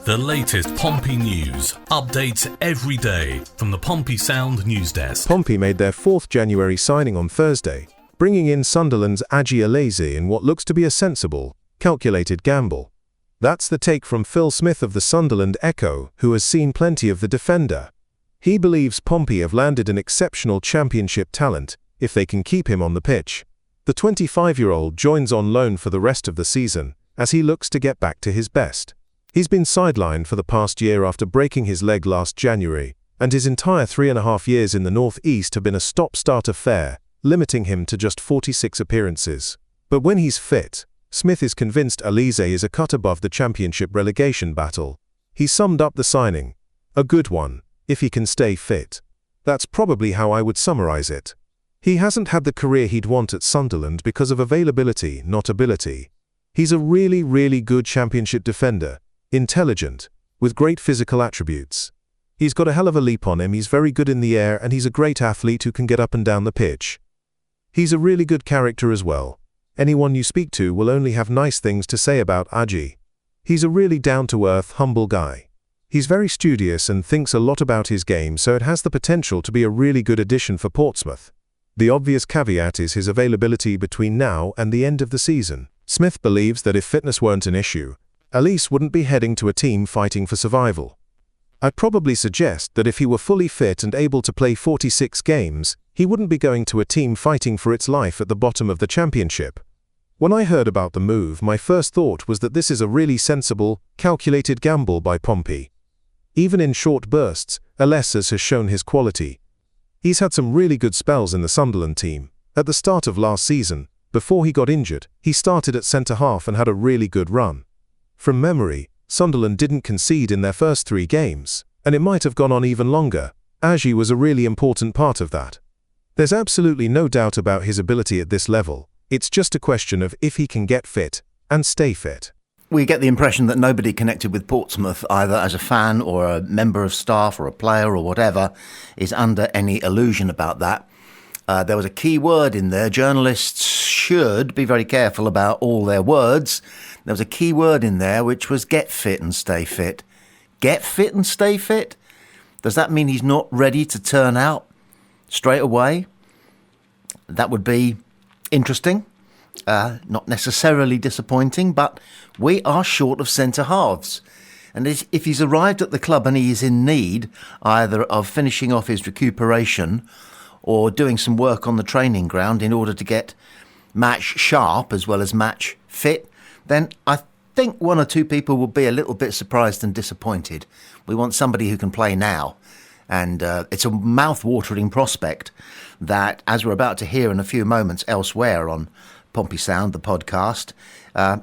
The latest Pompey news, updates every day from the Pompey Sound news desk. Pompey made their 4th January signing on Thursday, bringing in Sunderland's Aji'S in what looks to be a sensible, calculated gamble. That's the take from Phil Smith of the Sunderland Echo, who has seen plenty of the defender. He believes Pompey have landed an exceptional championship talent if they can keep him on the pitch. The 25-year-old joins on loan for the rest of the season as he looks to get back to his best. He's been sidelined for the past year after breaking his leg last January, and his entire 3.5 years in the North East have been a stop-start affair, limiting him to just 46 appearances. But when he's fit, Smith is convinced Aji'S is a cut above the championship relegation battle. He summed up the signing, "A good one, if he can stay fit." That's probably how I would summarize it. He hasn't had the career he'd want at Sunderland because of availability, not ability. He's a really good championship defender, intelligent, with great physical attributes. He's got a hell of a leap on him, he's very good in the air, and he's a great athlete who can get up and down the pitch. He's a really good character as well. Anyone you speak to will only have nice things to say about Aji'S. He's a really down-to-earth, humble guy. He's very studious and thinks a lot about his game, so it has the potential to be a really good addition for Portsmouth. The obvious caveat is his availability between now and the end of the season. Smith believes that if fitness weren't an issue, Aji'S wouldn't be heading to a team fighting for survival. I'd probably suggest that if he were fully fit and able to play 46 games, he wouldn't be going to a team fighting for its life at the bottom of the championship. When I heard about the move, my first thought was that this is a really sensible, calculated gamble by Pompey. Even in short bursts, Aji'S has shown his quality. He's had some really good spells in the Sunderland team. At the start of last season, before he got injured, he started at centre-half and had a really good run. From memory, Sunderland didn't concede in their first 3 games, and it might have gone on even longer. Aji'S was a really important part of that. There's absolutely no doubt about his ability at this level. It's just a question of if he can get fit and stay fit. We get the impression that nobody connected with Portsmouth, either as a fan or a member of staff or a player or whatever, is under any illusion about that. There was a key word in there. Journalists should be very careful about all their words. There was a key word in there which was get fit and stay fit. Get fit and stay fit? Does that mean he's not ready to turn out straight away? That would be interesting. Not necessarily disappointing, but we are short of centre-halves. And if he's arrived at the club and he is in need either of finishing off his recuperation or doing some work on the training ground in order to get match sharp as well as match fit, then I think 1 or 2 people will be a little bit surprised and disappointed. We want somebody who can play now. And it's a mouth-watering prospect that, as we're about to hear in a few moments elsewhere on Pompey Sound, the podcast,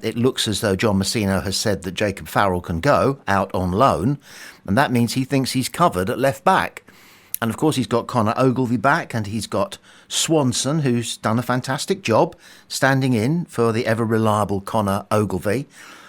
it looks as though John Messino has said that Jacob Farrell can go out on loan, and that means he thinks he's covered at left back. And of course he's got Connor Ogilvie back, and he's got Swanson, who's done a fantastic job standing in for the ever-reliable Connor Ogilvie.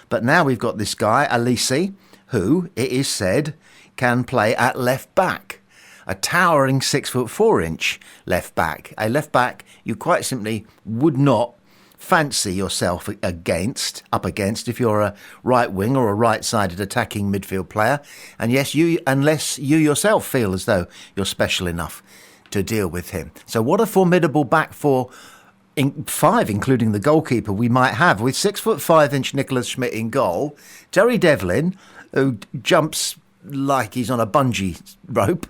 But now we've got this guy, Aji'S, who, it is said, can play at left back. A towering 6'4" left back. A left back you quite simply would not fancy yourself up against if you're a right wing or a right-sided attacking midfield player. And yes, unless you yourself feel as though you're special enough to deal with him. So what a formidable back four, 5 including the goalkeeper, we might have with 6'5" Nicholas Schmidt in goal, Terry Devlin, who jumps like he's on a bungee rope,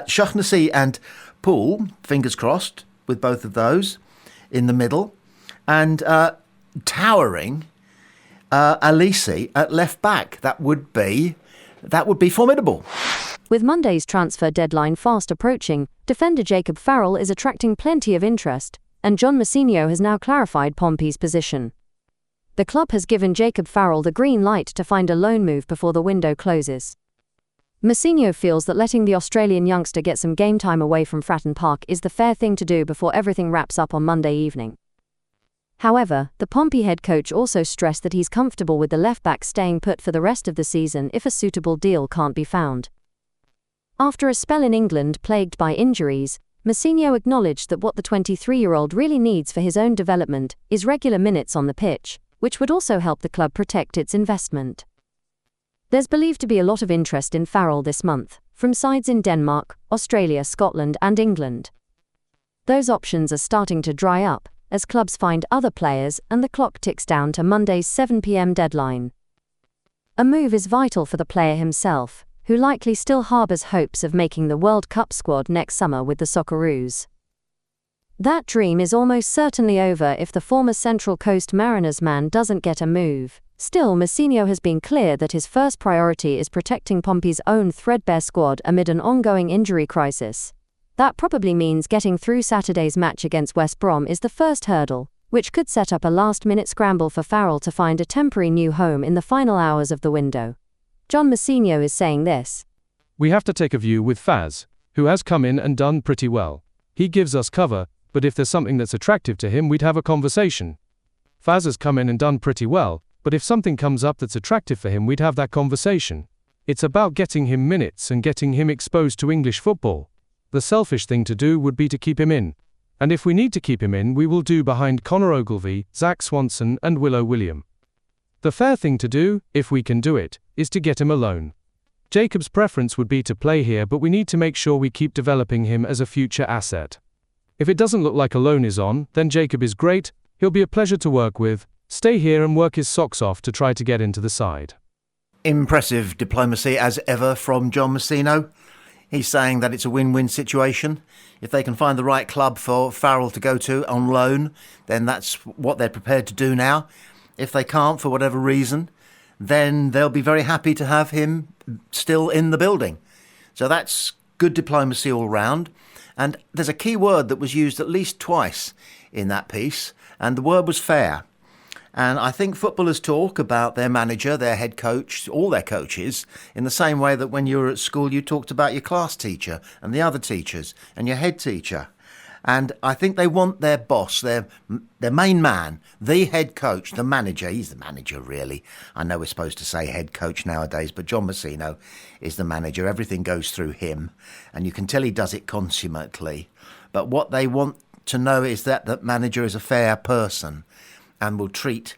Shaughnessy and Poole, fingers crossed with both of those in the middle, and towering Aji'S at left back. That would be formidable. With Monday's transfer deadline fast approaching, defender Jacob Farrell is attracting plenty of interest, and John Messino has now clarified Pompey's position. The club has given Jacob Farrell the green light to find a loan move before the window closes. Messino feels that letting the Australian youngster get some game time away from Fratton Park is the fair thing to do before everything wraps up on Monday evening. However, the Pompey head coach also stressed that he's comfortable with the left-back staying put for the rest of the season if a suitable deal can't be found. After a spell in England plagued by injuries, Messino acknowledged that what the 23-year-old really needs for his own development is regular minutes on the pitch, which would also help the club protect its investment. There's believed to be a lot of interest in Farrell this month, from sides in Denmark, Australia, Scotland and England. Those options are starting to dry up, as clubs find other players and the clock ticks down to Monday's 7 p.m. deadline. A move is vital for the player himself, who likely still harbours hopes of making the World Cup squad next summer with the Socceroos. That dream is almost certainly over if the former Central Coast Mariners man doesn't get a move. Still, Mousinho has been clear that his first priority is protecting Pompey's own threadbare squad amid an ongoing injury crisis. That probably means getting through Saturday's match against West Brom is the first hurdle, which could set up a last-minute scramble for Farrell to find a temporary new home in the final hours of the window. John Mousinho is saying this. We have to take a view with Faz, who has come in and done pretty well. He gives us cover, but if there's something that's attractive to him, we'd have a conversation. Faz has come in and done pretty well, but if something comes up that's attractive for him, we'd have that conversation. It's about getting him minutes and getting him exposed to English football. The selfish thing to do would be to keep him in. And if we need to keep him in, we will do behind Connor Ogilvie, Zach Swanson and Willow William. The fair thing to do, if we can do it, is to get him a loan. Jacob's preference would be to play here, but we need to make sure we keep developing him as a future asset. If it doesn't look like a loan is on, then Jacob is great, he'll be a pleasure to work with, stay here and work his socks off to try to get into the side. Impressive diplomacy as ever from John Mousinho. He's saying that it's a win-win situation. If they can find the right club for Farrell to go to on loan, then that's what they're prepared to do now. If they can't, for whatever reason, then they'll be very happy to have him still in the building. So that's good diplomacy all round. And there's a key word that was used at least twice in that piece, and the word was fair. And I think footballers talk about their manager, their head coach, all their coaches, in the same way that when you were at school you talked about your class teacher and the other teachers and your head teacher. And I think they want their boss, their main man, the head coach, the manager. He's the manager, really. I know we're supposed to say head coach nowadays, but John Mousinho is the manager. Everything goes through him, and you can tell he does it consummately. But what they want to know is that the manager is a fair person and will treat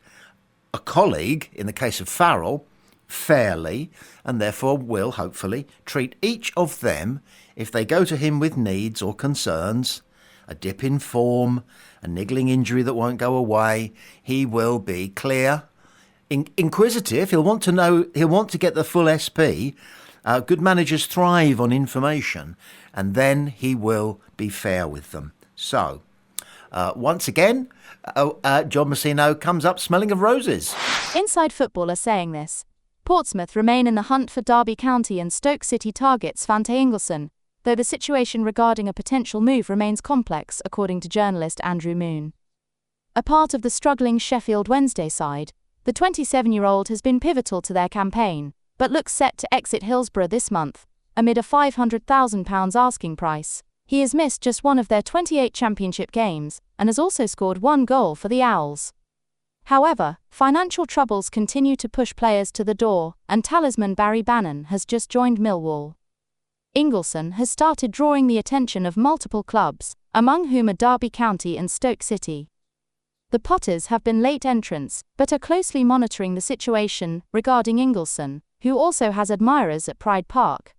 a colleague, in the case of Farrell, fairly, and therefore will, hopefully, treat each of them, if they go to him with needs or concerns, a dip in form, a niggling injury that won't go away, he will be clear, inquisitive. He'll want to know, he'll want to get the full SP. Good managers thrive on information, and then he will be fair with them. So, once again, John Mousinho comes up smelling of roses. Inside Football are saying this. Portsmouth remain in the hunt for Derby County and Stoke City targets Svante Ingelsson, though the situation regarding a potential move remains complex, according to journalist Andrew Moon. A part of the struggling Sheffield Wednesday side, the 27-year-old has been pivotal to their campaign, but looks set to exit Hillsborough this month, amid a £500,000 asking price. He has missed just one of their 28 championship games, and has also scored one goal for the Owls. However, financial troubles continue to push players to the door, and talisman Barry Bannon has just joined Millwall. Ingelsson has started drawing the attention of multiple clubs, among whom are Derby County and Stoke City. The Potters have been late entrants, but are closely monitoring the situation regarding Ingelsson, who also has admirers at Pride Park.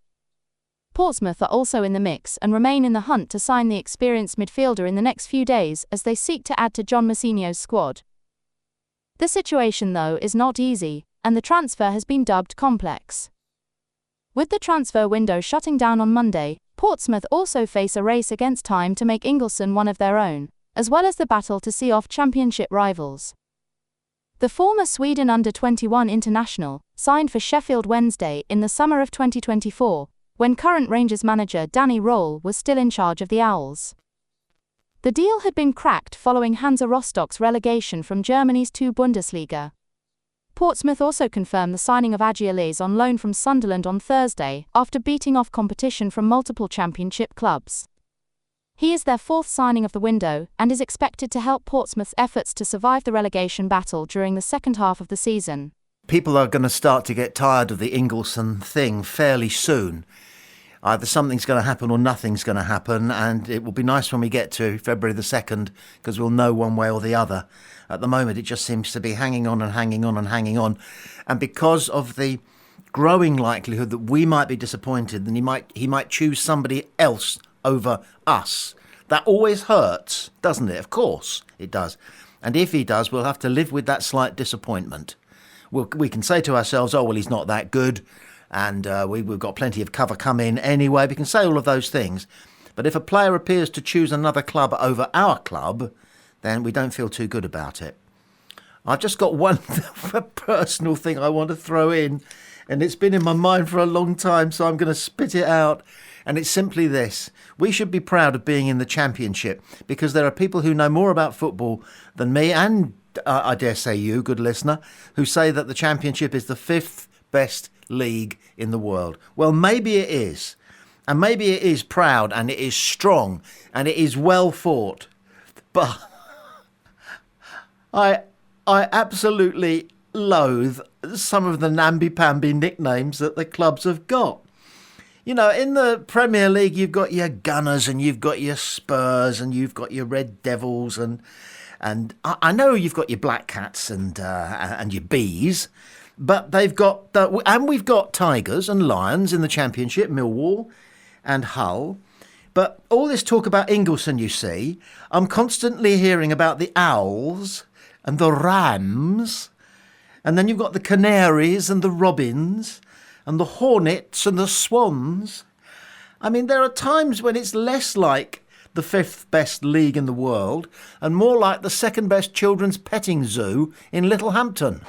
Portsmouth are also in the mix and remain in the hunt to sign the experienced midfielder in the next few days as they seek to add to John Mousinho's squad. The situation, though, is not easy, and the transfer has been dubbed complex. With the transfer window shutting down on Monday, Portsmouth also face a race against time to make Ingelsson one of their own, as well as the battle to see off championship rivals. The former Sweden under-21 international signed for Sheffield Wednesday in the summer of 2024, when current Rangers manager Danny Roll was still in charge of the Owls. The deal had been cracked following Hansa Rostock's relegation from Germany's 2 Bundesliga. Portsmouth also confirmed the signing of Aji'S on loan from Sunderland on Thursday, after beating off competition from multiple championship clubs. He is their 4th signing of the window, and is expected to help Portsmouth's efforts to survive the relegation battle during the second half of the season. People are going to start to get tired of the Ingelsson thing fairly soon. Either something's going to happen or nothing's going to happen, and it will be nice when we get to February the 2nd, because we'll know one way or the other. At the moment, it just seems to be hanging on and hanging on and hanging on. And because of the growing likelihood that we might be disappointed, then he might choose somebody else over us. That always hurts, doesn't it? Of course it does. And if he does, we'll have to live with that slight disappointment. We can say to ourselves, oh, well, he's not that good, and we've got plenty of cover coming anyway. We can say all of those things. But if a player appears to choose another club over our club, then we don't feel too good about it. I've just got one personal thing I want to throw in, and it's been in my mind for a long time, so I'm going to spit it out. And it's simply this. We should be proud of being in the Championship, because there are people who know more about football than me, and I dare say you, good listener, who say that the Championship is the 5th best league in the world. Well, maybe it is. And maybe it is proud, and it is strong, and it is well fought. But I absolutely loathe some of the namby-pamby nicknames that the clubs have got. You know, in the Premier League, you've got your Gunners, and you've got your Spurs, and you've got your Red Devils, and I know you've got your Black Cats and your Bees, but they've got and we've got Tigers and Lions in the Championship, Millwall and Hull. But all this talk about Ingleson, you see, I'm constantly hearing about the Owls and the Rams, and then you've got the Canaries and the Robins, and the Hornets and the Swans. I mean, there are times when it's less like the 5th best league in the world and more like the 2nd best children's petting zoo in Littlehampton.